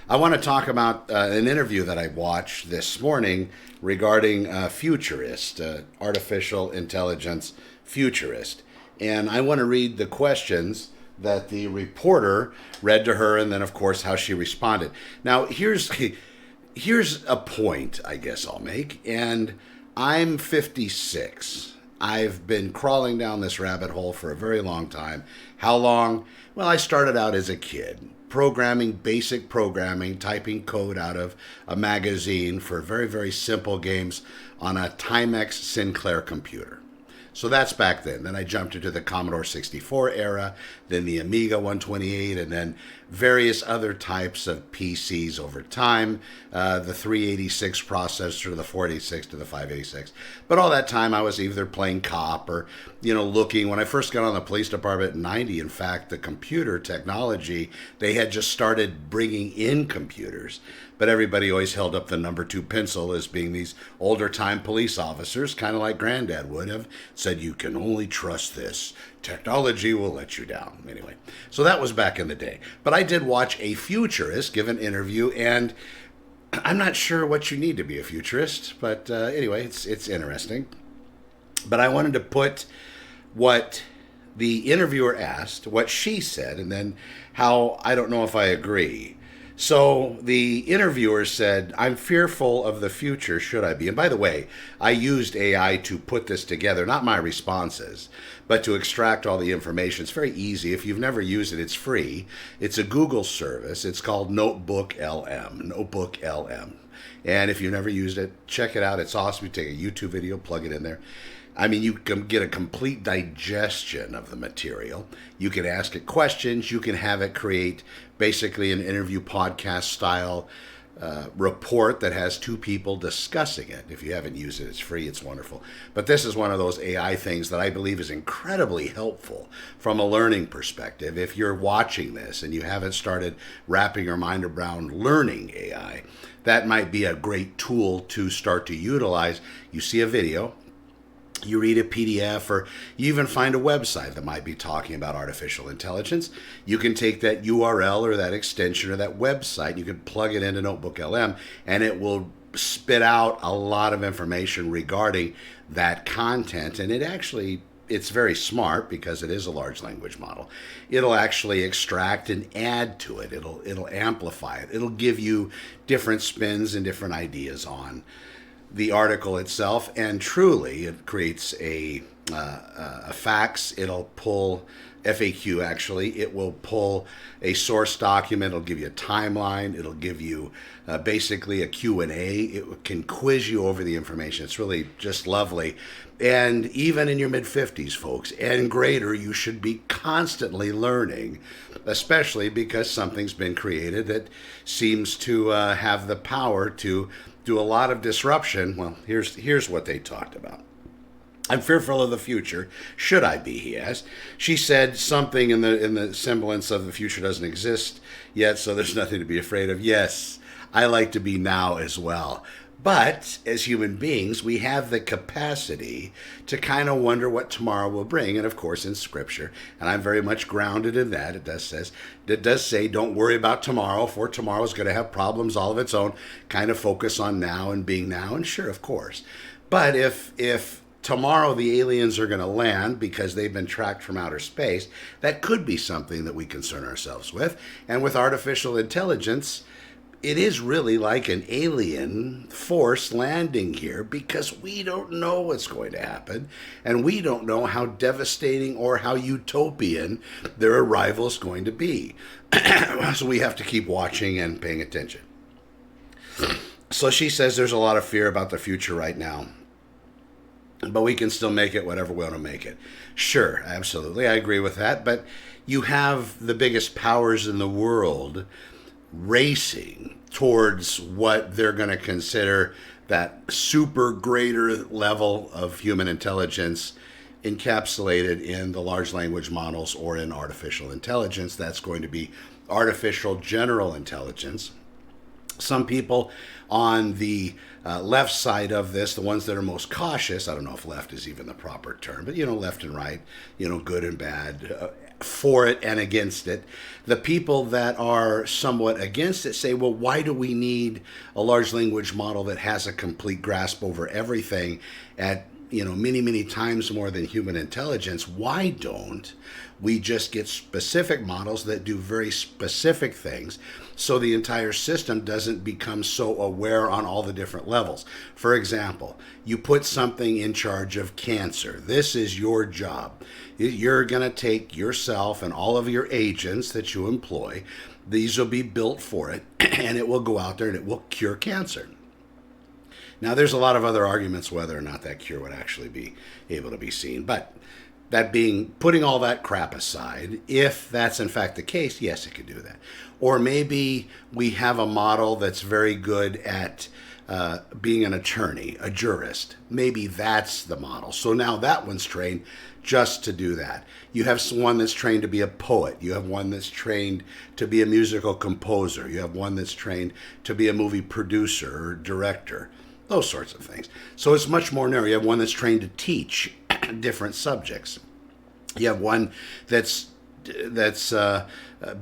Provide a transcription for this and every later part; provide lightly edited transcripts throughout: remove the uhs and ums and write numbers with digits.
I want to talk about an interview that I watched this morning regarding futurist, artificial intelligence futurist. And I want to read the questions that the reporter read to her, and then, of course, how she responded. Now, here's a point I guess I'll make, and I'm 56. I've been crawling down this rabbit hole for a very long time. How long? Well, I started out as a kid, programming, basic programming, typing code out of a magazine for very, very simple games on a Timex Sinclair computer. So that's back then. Then I jumped into the Commodore 64 era, then the Amiga 128, and then various other types of PCs over time, the 386 processor, the 486 to the 586. But all that time I was either playing cop or, looking. When I first got on the police department in 90, in fact, the computer technology, they had just started bringing in computers. But everybody always held up the number 2 pencil as being these older time police officers, kind of like Granddad would have said, you can only trust this. Technology will let you down. Anyway, so that was back in the day. But I did watch a futurist give an interview, and I'm not sure what you need to be a futurist, but anyway, it's interesting. But I wanted to put what the interviewer asked, what she said, and then how I don't know if I agree. So the interviewer said, I'm fearful of the future, should I be? And by the way, I used AI to put this together, not my responses, but to extract all the information. It's very easy. If you've never used it, it's free. It's a Google service. It's called NotebookLM, NotebookLM. And if you've never used it, check it out. It's awesome. You take a YouTube video, plug it in there. I mean, you can get a complete digestion of the material. You can ask it questions. You can have it create basically an interview podcast style report that has 2 people discussing it. If you haven't used it, it's free. It's wonderful. But this is one of those AI things that I believe is incredibly helpful from a learning perspective. If you're watching this and you haven't started wrapping your mind around learning AI, that might be a great tool to start to utilize. You see a video, you read a PDF, or you even find a website that might be talking about artificial intelligence. You can take that URL or that extension or that website, you can plug it into NotebookLM, and it will spit out a lot of information regarding that content. And it's very smart because it is a large language model. It'll actually extract and add to it. It'll amplify it. It'll give you different spins and different ideas on the article itself, and truly it creates a fax. It'll pull FAQ, actually. It will pull a source document. It'll give you a timeline. It'll give you basically a Q&A. It can quiz you over the information. It's really just lovely. And even in your mid-50s, folks, and greater, you should be constantly learning, especially because something's been created that seems to have the power to do a lot of disruption. Well, here's what they talked about. I'm fearful of the future. Should I be? He asked. She said something in the semblance of the future doesn't exist yet, so there's nothing to be afraid of. Yes, I like to be now as well. But as human beings, we have the capacity to kind of wonder what tomorrow will bring. And of course, in Scripture, and I'm very much grounded in that, it does say, don't worry about tomorrow, for tomorrow is going to have problems all of its own. Kind of focus on now and being now. And sure, of course. But if tomorrow the aliens are going to land because they've been tracked from outer space, that could be something that we concern ourselves with. And with artificial intelligence, it is really like an alien force landing here because we don't know what's going to happen, and we don't know how devastating or how utopian their arrival is going to be. So we have to keep watching and paying attention. So she says there's a lot of fear about the future right now, but we can still make it whatever we want to make it. Sure, absolutely, I agree with that, but you have the biggest powers in the world racing towards what they're going to consider that super greater level of human intelligence encapsulated in the large language models or in artificial intelligence. That's going to be artificial general intelligence. Some people on the left side of this, the ones that are most cautious, I don't know if left is even the proper term, but left and right, good and bad, for it and against it. The people that are somewhat against it say, well, why do we need a large language model that has a complete grasp over everything at many, many times more than human intelligence? Why don't we just get specific models that do very specific things so the entire system doesn't become so aware on all the different levels? For example, you put something in charge of cancer. This is your job. You're going to take yourself and all of your agents that you employ. These will be built for it, and it will go out there and it will cure cancer. Now, there's a lot of other arguments whether or not that cure would actually be able to be seen. But that being, putting all that crap aside, if that's in fact the case, yes, it could do that. Or maybe we have a model that's very good at being an attorney, a jurist. Maybe that's the model. So now that one's trained just to do that. You have one that's trained to be a poet. You have one that's trained to be a musical composer. You have one that's trained to be a movie producer or director. Those sorts of things. So it's much more narrow. You have one that's trained to teach different subjects. You have one that's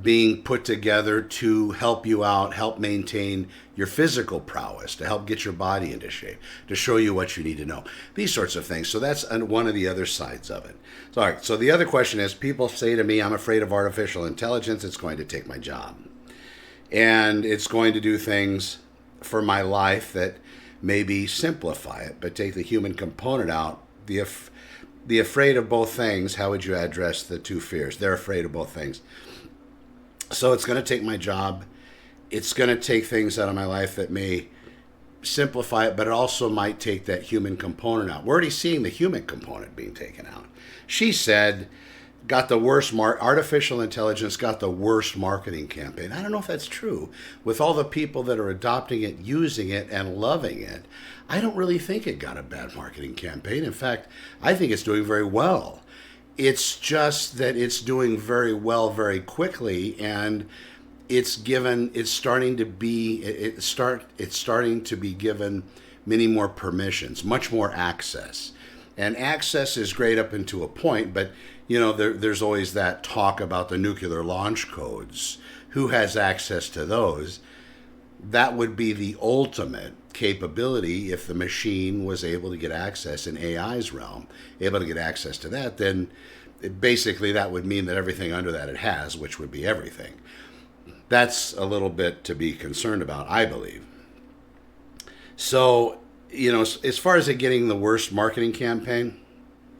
being put together to help you out, help maintain your physical prowess, to help get your body into shape, to show you what you need to know. These sorts of things. So that's one of the other sides of it. So, all right. So the other question is, people say to me, I'm afraid of artificial intelligence. It's going to take my job. And it's going to do things for my life that maybe simplify it, but take the human component out. The afraid of both things, how would you address the two fears? They're afraid of both things. So it's going to take my job. It's going to take things out of my life that may simplify it, but it also might take that human component out. We're already seeing the human component being taken out. She said, artificial intelligence got the worst marketing campaign. I don't know if that's true. With all the people that are adopting it, using it, and loving it, I don't really think it got a bad marketing campaign. In fact, I think it's doing very well. It's just that it's doing very well very quickly, and it's starting to be given many more permissions, much more access. And access is great up into a point, but there's always that talk about the nuclear launch codes. Who has access to those? That would be the ultimate capability if the machine was able to get access in AI's realm, able to get access to that, then basically that would mean that everything under that it has, which would be everything. That's a little bit to be concerned about, I believe. So, as far as it getting the worst marketing campaign,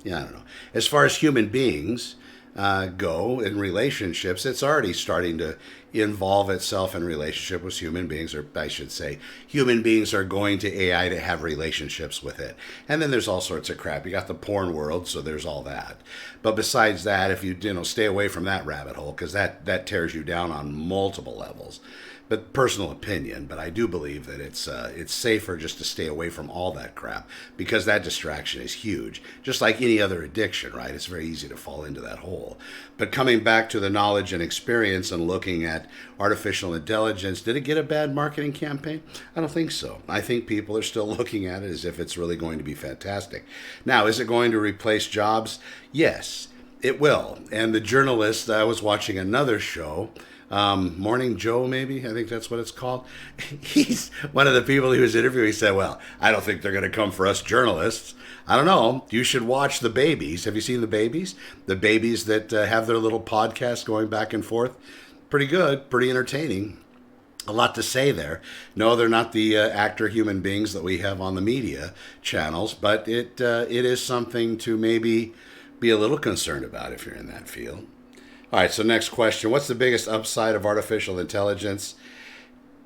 I don't know. As far as human beings go in relationships, it's already starting to involve itself in relationship with human beings, or I should say, human beings are going to AI to have relationships with it. And then there's all sorts of crap. You got the porn world, so there's all that. But besides that, if you stay away from that rabbit hole, because that tears you down on multiple levels. But personal opinion, but I do believe that it's safer just to stay away from all that crap, because that distraction is huge. Just like any other addiction, right? It's very easy to fall into that hole. But coming back to the knowledge and experience and looking at artificial intelligence, did it get a bad marketing campaign? I don't think so. I think people are still looking at it as if it's really going to be fantastic. Now, is it going to replace jobs? Yes, it will. And the journalist, I was watching another show, Morning Joe, maybe, I think that's what it's called. He's one of the people he was interviewing. He said, well, I don't think they're going to come for us journalists. I don't know. You should watch The Babies. Have you seen The Babies? The babies that have their little podcast going back and forth. Pretty good, pretty entertaining. A lot to say there. No, they're not the actor human beings that we have on the media channels, but it is something to maybe be a little concerned about if you're in that field. All right, so next question. What's the biggest upside of artificial intelligence?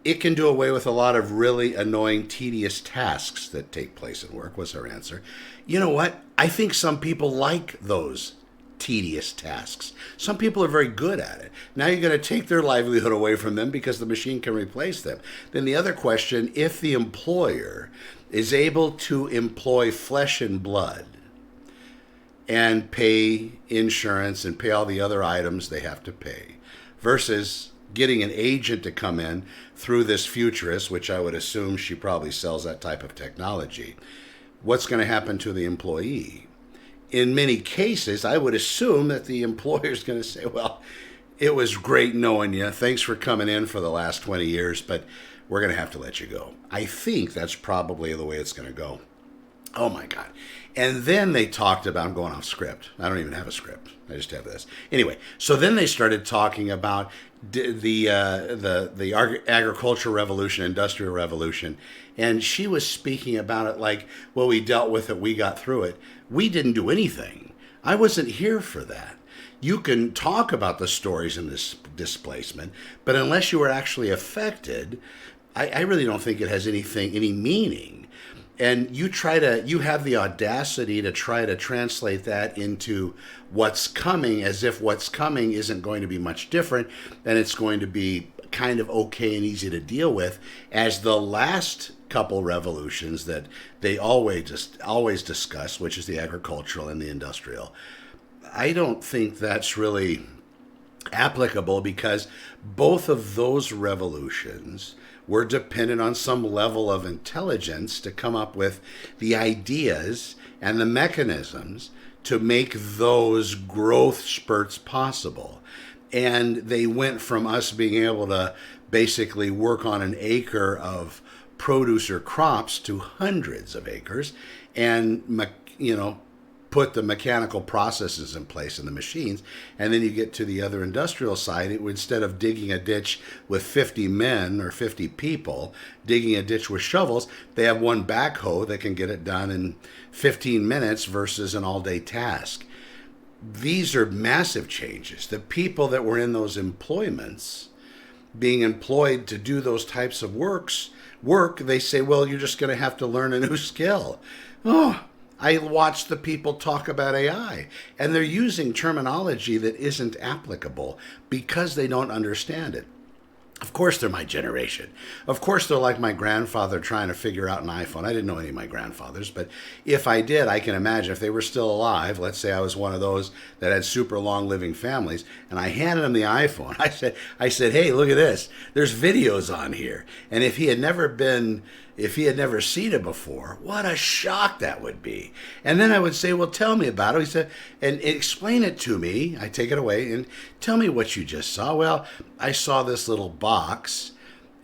It can do away with a lot of really annoying, tedious tasks that take place at work, was her answer. You know what? I think some people like those tedious tasks. Some people are very good at it. Now you're going to take their livelihood away from them because the machine can replace them. Then the other question, if the employer is able to employ flesh and blood, and pay insurance and pay all the other items they have to pay, versus getting an agent to come in through this futurist, which I would assume she probably sells that type of technology. What's going to happen to the employee? in many cases, I would assume that the employer is going to say, well, it was great knowing you. Thanks for coming in for the last 20 years, but we're going to have to let you go. I think that's probably the way it's going to go. Oh my God. And then they talked about, I'm going off script. I don't even have a script. I just have this. Anyway, so then they started talking about the agricultural revolution, industrial revolution. And she was speaking about it like, well, we dealt with it. We got through it. We didn't do anything. I wasn't here for that. You can talk about the stories in this displacement, but unless you were actually affected, I really don't think it has any meaning. And you have the audacity to try to translate that into what's coming, as if what's coming isn't going to be much different and it's going to be kind of okay and easy to deal with, as the last couple revolutions that they always discuss, which is the agricultural and the industrial. I don't think that's really applicable, because both of those revolutions were dependent on some level of intelligence to come up with the ideas and the mechanisms to make those growth spurts possible. And they went from us being able to basically work on an acre of produce or crops to hundreds of acres, and put the mechanical processes in place in the machines. And then you get to the other industrial side, instead of digging a ditch with 50 men or 50 people digging a ditch with shovels, they have one backhoe that can get it done in 15 minutes versus an all-day task. These are massive changes. The people that were in those employments, being employed to do those types of work, they say, well, you're just going to have to learn a new skill. Oh, I watch the people talk about AI, and they're using terminology that isn't applicable because they don't understand it. Of course, they're my generation. Of course, they're like my grandfather trying to figure out an iPhone. I didn't know any of my grandfathers, but if I did, I can imagine if they were still alive. Let's say I was one of those that had super long living families, and I handed them the iPhone. I said, hey, look at this. There's videos on here. And if he had never seen it before, what a shock that would be. And then I would say, well, tell me about it. He said, and explain it to me. I take it away and tell me what you just saw. Well, I saw this little box,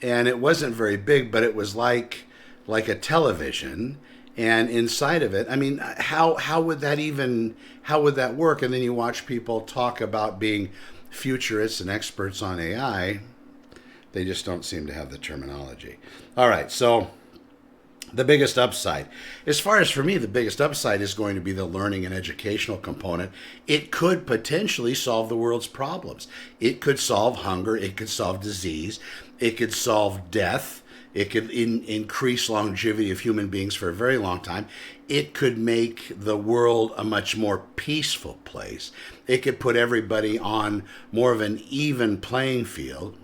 and it wasn't very big, but it was like a television. And inside of it, I mean, how would that work? And then you watch people talk about being futurists and experts on AI. They just don't seem to have the terminology. All right, so the biggest upside. As far as for me, the biggest upside is going to be the learning and educational component. It could potentially solve the world's problems. It could solve hunger. It could solve disease. It could solve death. It could increase longevity of human beings for a very long time. It could make the world a much more peaceful place. It could put everybody on more of an even playing field.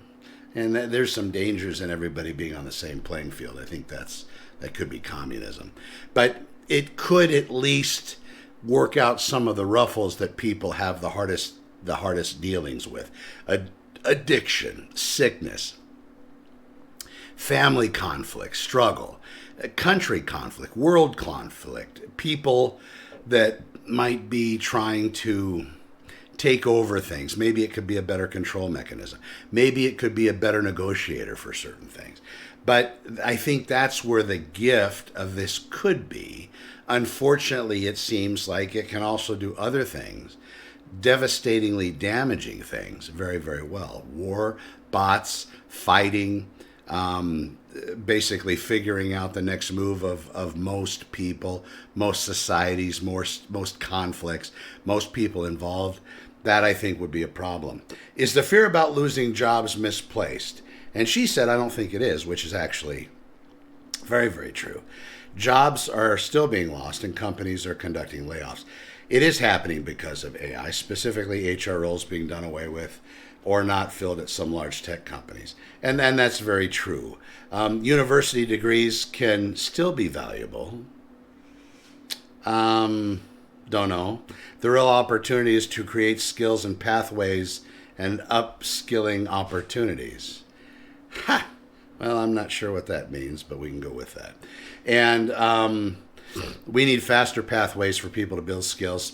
And there's some dangers in everybody being on the same playing field. I think that could be communism. But it could at least work out some of the ruffles that people have the hardest dealings with. Addiction, sickness, family conflict, struggle, country conflict, world conflict, people that might be trying to take over things. Maybe it could be a better control mechanism. Maybe it could be a better negotiator for certain things. But I think that's where the gift of this could be. Unfortunately, it seems like it can also do other things, devastatingly damaging things very, very well. War, bots, fighting, basically figuring out the next move of most people, most societies, most conflicts, most people involved. That, I think, would be a problem. Is the fear about losing jobs misplaced? And she said, I don't think it is, which is actually very, very true. Jobs are still being lost and companies are conducting layoffs. It is happening because of AI, specifically HR roles being done away with or not filled at some large tech companies. And that's very true. University degrees can still be valuable. Don't know. The real opportunity is to create skills and pathways and upskilling opportunities. Ha! Well, I'm not sure what that means, but we can go with that. And We need faster pathways for people to build skills.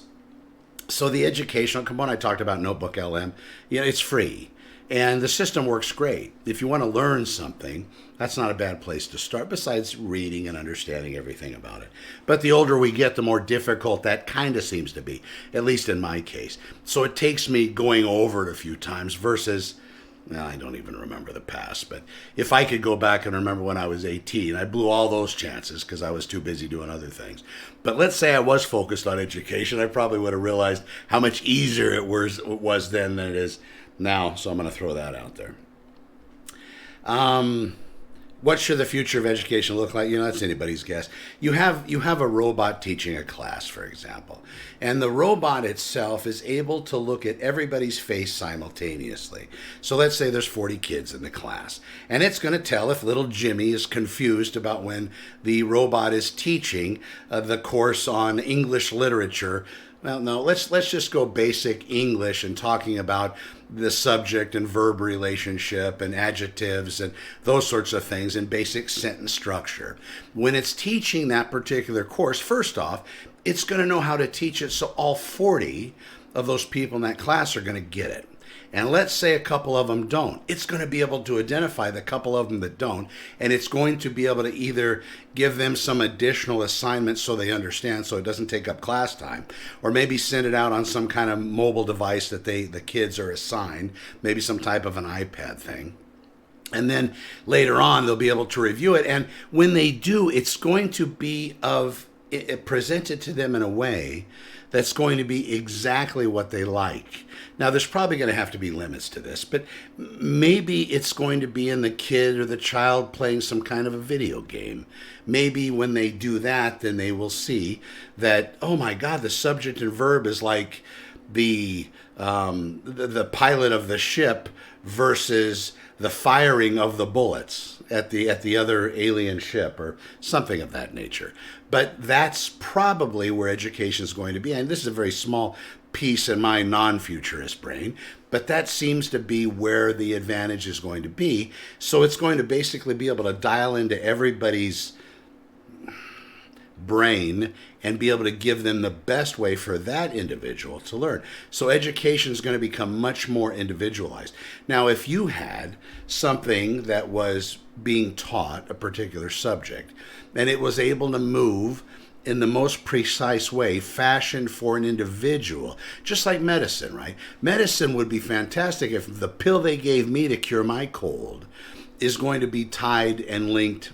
So the educational component, I talked about NotebookLM, it's free. And the system works great. If you want to learn something, that's not a bad place to start, besides reading and understanding everything about it. But the older we get, the more difficult that kind of seems to be, at least in my case. So it takes me going over it a few times versus, well, I don't even remember the past, but if I could go back and remember when I was 18, I blew all those chances because I was too busy doing other things. But let's say I was focused on education, I probably would have realized how much easier it was then than it is now. So I'm going to throw that out there. What should the future of education look like? That's anybody's guess. You have a robot teaching a class, for example, and the robot itself is able to look at everybody's face simultaneously. So let's say there's 40 kids in the class, and it's going to tell if little Jimmy is confused about when the robot is teaching the course on English literature. Well, no, let's just go basic English and talking about the subject and verb relationship and adjectives and those sorts of things in basic sentence structure. When it's teaching that particular course, first off, it's going to know how to teach it so all 40 of those people in that class are going to get it. And let's say a couple of them don't. It's going to be able to identify the couple of them that don't, and it's going to be able to either give them some additional assignments so they understand, so it doesn't take up class time, or maybe send it out on some kind of mobile device that the kids are assigned, maybe some type of an iPad thing. And then later on, they'll be able to review it, and when they do, it's going to be presented to them in a way that's going to be exactly what they like. Now, there's probably going to have to be limits to this, but maybe it's going to be in the kid or the child playing some kind of a video game. Maybe when they do that, then they will see that, oh my God, the subject and verb is like the pilot of the ship versus the firing of the bullets at the other alien ship or something of that nature. But that's probably where education is going to be. And this is a very small piece in my non-futurist brain, but that seems to be where the advantage is going to be. So it's going to basically be able to dial into everybody's brain and be able to give them the best way for that individual to learn. So education is going to become much more individualized. Now, if you had something that was being taught, a particular subject, and it was able to move in the most precise way, fashioned for an individual, just like medicine, right? Medicine would be fantastic if the pill they gave me to cure my cold is going to be tied and linked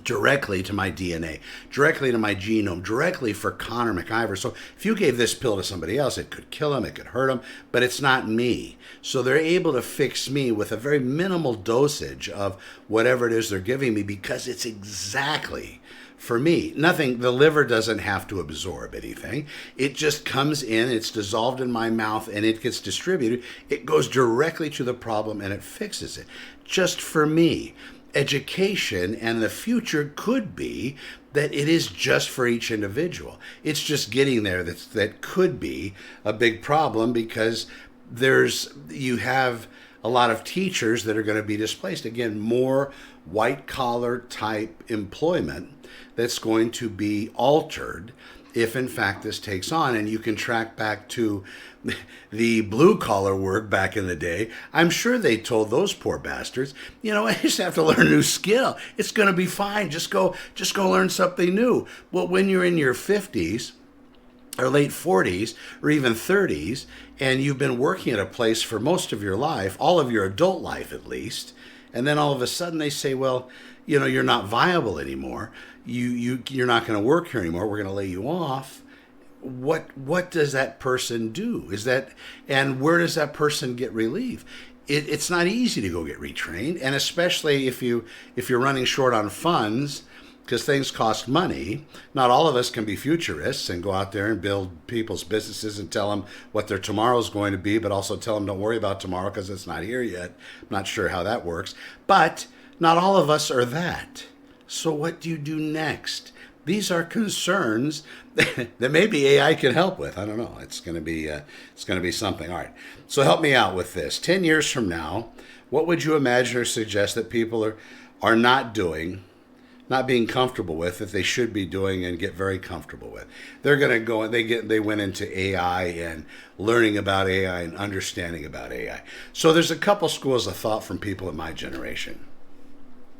directly to my DNA, directly to my genome, directly for Connor MacIvor. So if you gave this pill to somebody else, it could kill him, it could hurt him, but it's not me. So they're able to fix me with a very minimal dosage of whatever it is they're giving me because it's exactly for me. Nothing, the liver doesn't have to absorb anything. It just comes in, it's dissolved in my mouth, and it gets distributed. It goes directly to the problem and it fixes it. Just for me. Education and the future could be that it is just for each individual. It's just getting there that could be a big problem because you have a lot of teachers that are going to be displaced. Again, more white collar type employment that's going to be altered if in fact this takes on. And you can track back to the blue collar work back in the day. I'm sure they told those poor bastards, I just have to learn a new skill. It's going to be fine. Just go learn something new. Well, when you're in your 50s or late 40s or even 30s, and you've been working at a place for most of your life, all of your adult life at least, and then all of a sudden they say, well, you're not viable anymore. You're not going to work here anymore. We're going to lay you off. What does that person do? And where does that person get relief? It's not easy to go get retrained, and especially if you're running short on funds, because things cost money. Not all of us can be futurists and go out there and build people's businesses and tell them what their tomorrow is going to be, but also tell them don't worry about tomorrow because it's not here yet. I'm not sure how that works, but not all of us are that. So what do you do next? These are concerns that maybe AI can help with. I don't know. It's going to be something. All right. So help me out with this. 10 years from now, what would you imagine or suggest that people are not doing not being comfortable with, that they should be doing and get very comfortable with. They're going to go and they went into AI and learning about AI and understanding about AI. So there's a couple schools of thought from people in my generation.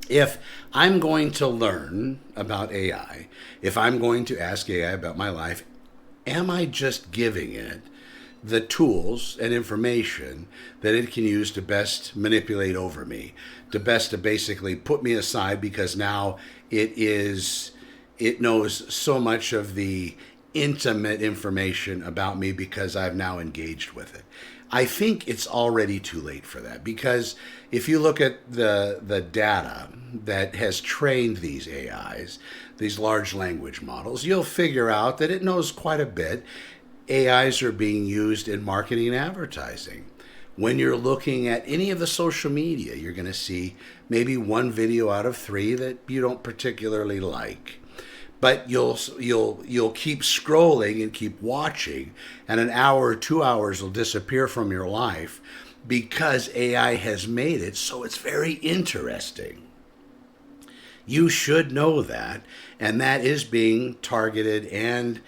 If I'm going to learn about AI, if I'm going to ask AI about my life, am I just giving it the tools and information that it can use to best manipulate over me, to basically put me aside because now it knows so much of the intimate information about me because I've now engaged with it. I think it's already too late for that, because if you look at the data that has trained these AIs, these large language models, you'll figure out that it knows quite a bit. AIs are being used in marketing and advertising. When you're looking at any of the social media, you're going to see maybe one video out of 3 that you don't particularly like. But you'll keep scrolling and keep watching, and an hour or 2 hours will disappear from your life because AI has made it so it's very interesting. You should know that, and that is being targeted, and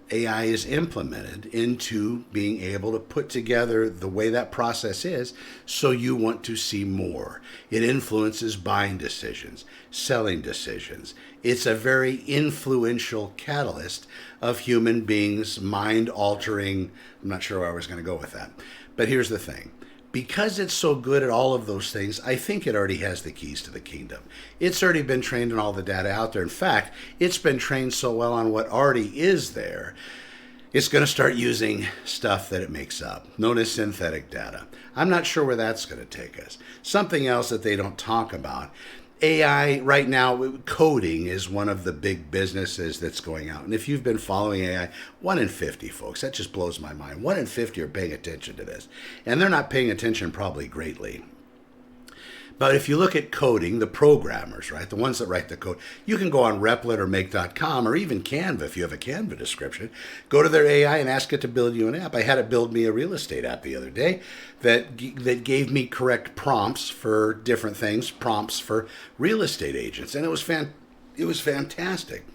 AI is implemented into being able to put together the way that process is, so you want to see more. It influences buying decisions, selling decisions. It's a very influential catalyst of human beings' mind-altering. I'm not sure where I was going to go with that. But here's the thing. Because it's so good at all of those things, I think it already has the keys to the kingdom. It's already been trained on all the data out there. In fact, it's been trained so well on what already is there, it's going to start using stuff that it makes up, known as synthetic data. I'm not sure where that's going to take us. Something else that they don't talk about. AI right now, coding is one of the big businesses that's going out. And if you've been following AI, 1 in 50 folks, that just blows my mind. 1 in 50 are paying attention to this. And they're not paying attention probably greatly. But if you look at coding, the programmers, right, the ones that write the code, you can go on Replit or Make.com or even Canva if you have a Canva description. Go to their AI and ask it to build you an app. I had it build me a real estate app the other day that gave me correct prompts for different things, prompts for real estate agents, and it was fantastic.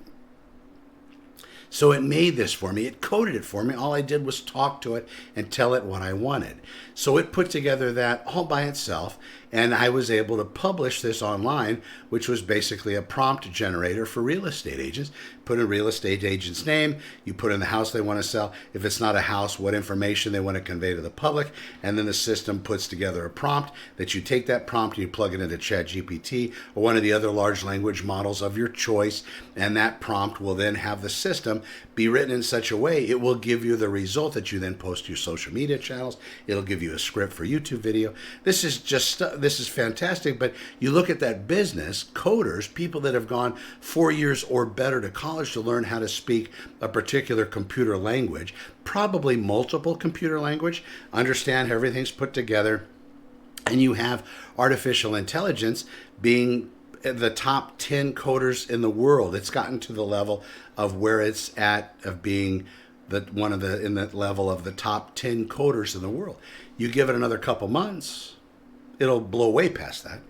So it made this for me. It coded it for me. All I did was talk to it and tell it what I wanted. So it put together that all by itself, and I was able to publish this online, which was basically a prompt generator for real estate agents. Put in a real estate agent's name, you put in the house they want to sell. If it's not a house, what information they want to convey to the public, and then the system puts together a prompt that you take that prompt and you plug it into ChatGPT or one of the other large language models of your choice, and that prompt will then have the system be written in such a way it will give you the result that you then post to your social media channels. It'll give you a script for YouTube video. This is fantastic. But you look at that business, coders, people that have gone 4 years or better to college to learn how to speak a particular computer language, probably multiple computer language, understand how everything's put together, and you have artificial intelligence being the top 10 coders in the world. It's gotten to the level of where it's at of being in the level of the top 10 coders in the world. You give it another couple months, it'll blow way past that.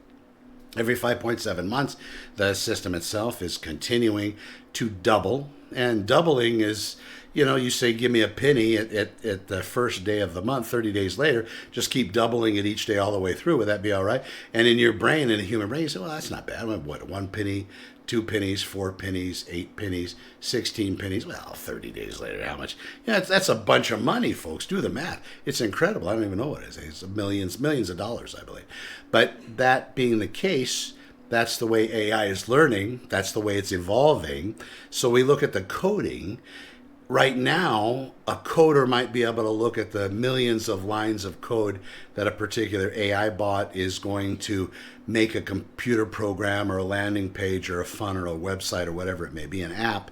Every 5.7 months, the system itself is continuing to double, and doubling is, you say, give me a penny at the first day of the month, 30 days later, just keep doubling it each day all the way through. Would that be all right? And in your brain, in a human brain, you say, well, that's not bad. What, 1 penny, 2 pennies, 4 pennies, 8 pennies, 16 pennies? Well, 30 days later, how much? Yeah, that's a bunch of money, folks. Do the math. It's incredible. I don't even know what it is. It's millions of dollars, I believe. But that being the case, that's the way AI is learning. That's the way it's evolving. So we look at the coding. Right now, a coder might be able to look at the millions of lines of code that a particular AI bot is going to make a computer program or a landing page or a funnel or a website or whatever it may be, an app.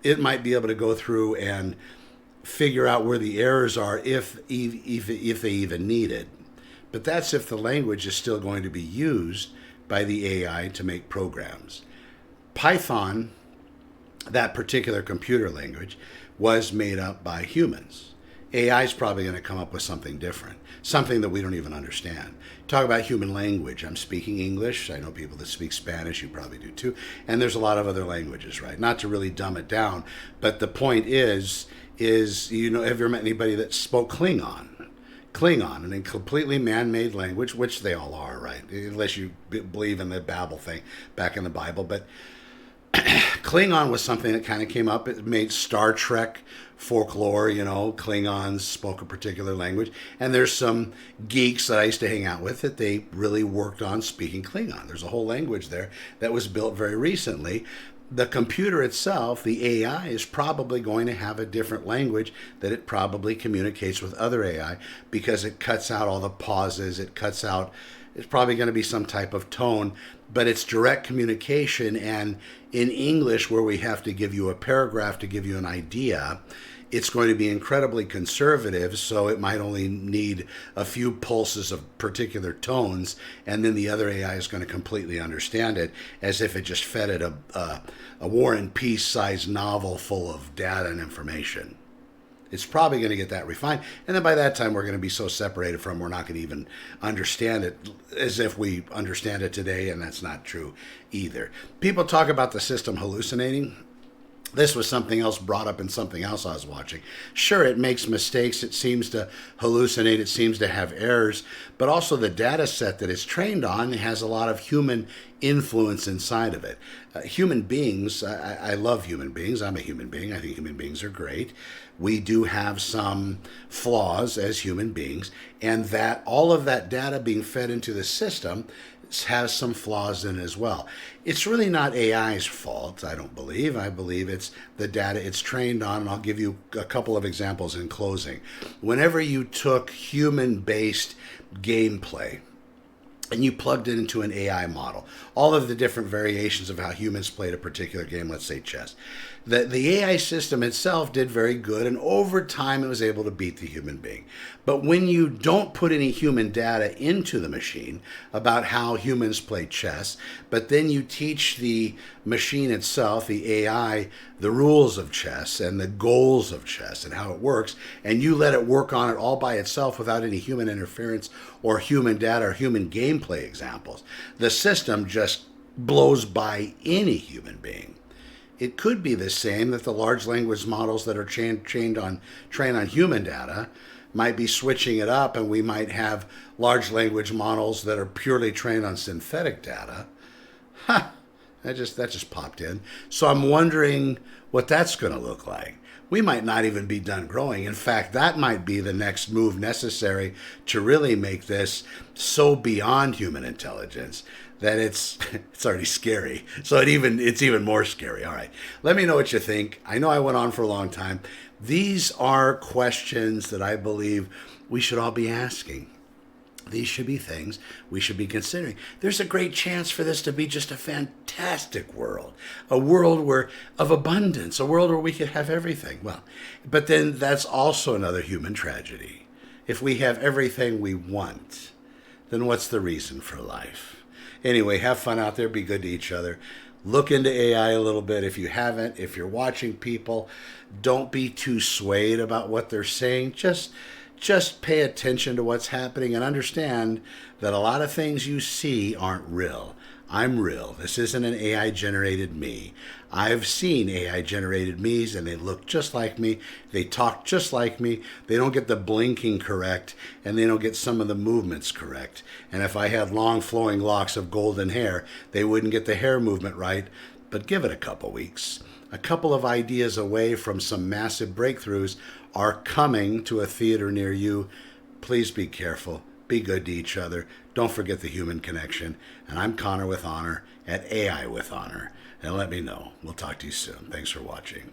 It might be able to go through and figure out where the errors are if they even need it. But that's if the language is still going to be used by the AI to make programs. Python, that particular computer language, was made up by humans. AI is probably going to come up with something different, something that we don't even understand. Talk about human language. I'm speaking English. I know people that speak Spanish. You probably do too. And there's a lot of other languages, right? Not to really dumb it down, but the point is you know, have you ever met anybody that spoke Klingon? Klingon, and a completely man-made language, which they all are, right? Unless you believe in the Babel thing back in the Bible. But Klingon was something that kind of came up. It made Star Trek folklore, you know, Klingons spoke a particular language. And there's some geeks that I used to hang out with that they really worked on speaking Klingon. There's a whole language there that was built very recently. The computer itself, the AI, is probably going to have a different language that it probably communicates with other AI, because it cuts out all the pauses, it's probably going to be some type of tone, but it's direct communication. And in English, where we have to give you a paragraph to give you an idea, it's going to be incredibly conservative, so it might only need a few pulses of particular tones, and then the other AI is going to completely understand it, as if it just fed it a War and Peace sized novel full of data and information. It's probably going to get that refined, and then by that time we're going to be so separated from, we're not going to even understand it as if we understand it today, and that's not true either. People talk about the system hallucinating. This was something else brought up in something else I was watching. Sure, it makes mistakes. It seems to hallucinate. It seems to have errors. But also the data set that it's trained on has a lot of human influence inside of it. Human beings, I love human beings. I'm a human being. I think human beings are great. We do have some flaws as human beings. And that all of that data being fed into the system has some flaws in it as well. It's really not AI's fault, I don't believe. I believe it's the data it's trained on, and I'll give you a couple of examples in closing. Whenever you took human-based gameplay and you plugged it into an AI model, all of the different variations of how humans played a particular game, let's say chess, the AI system itself did very good, and over time it was able to beat the human being. But when you don't put any human data into the machine about how humans play chess, but then you teach the machine itself, the AI, the rules of chess and the goals of chess and how it works, and you let it work on it all by itself without any human interference or human data or human gameplay examples, the system just blows by any human being. It could be the same, that the large language models that are trained on human data might be switching it up, and we might have large language models that are purely trained on synthetic data. That just popped in. So I'm wondering what that's going to look like. We might not even be done growing. In fact, that might be the next move necessary to really make this so beyond human intelligence that it's already scary. So it's even more scary. All right. Let me know what you think. I know I went on for a long time. These are questions that I believe we should all be asking. These should be things we should be considering. There's a great chance for this to be just a fantastic world, a world of abundance, a world where we could have everything. Well, but then that's also another human tragedy. If we have everything we want, then what's the reason for life? Anyway, have fun out there. Be good to each other. Look into AI a little bit if you haven't. If you're watching people, don't be too swayed about what they're saying. Just pay attention to what's happening and understand that a lot of things you see aren't real. I'm real. This isn't an AI-generated me. I've seen AI-generated me's, and they look just like me. They talk just like me. They don't get the blinking correct, and they don't get some of the movements correct. And if I had long flowing locks of golden hair, they wouldn't get the hair movement right. But give it a couple weeks. A couple of ideas away from some massive breakthroughs are coming to a theater near you. Please be careful. Be good to each other. Don't forget the human connection. And I'm Connor with Honor at AI with Honor. And let me know. We'll talk to you soon. Thanks for watching.